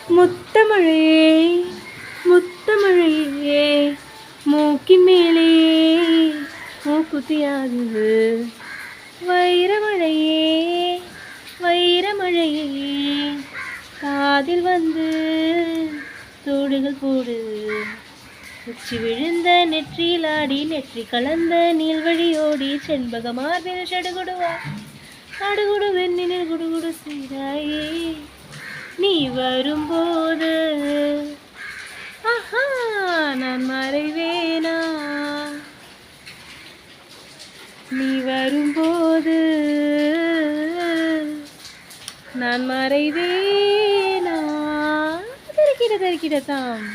முத்தமழையே முத்தமழையே மூக்கின் மேலே மூக்குத்தியாகுது வைரமழையே வைரமழையே காதில் வந்து தோடுகள் போடு உச்சி விழுந்த நெற்றியில் ஆடி நெற்றி கலந்த நீள்வழியோடி செண்பக மார்பில் சடுகுடுவா அடுகுடு வெண்ணினில் குடுகுடு செய்தாயே நீ வரும்போது ஆஹா நான் மறைவேனா நீ வரும்போது நான் மறைவேனா தரிக்கிட தரிக்கிடத்தாம்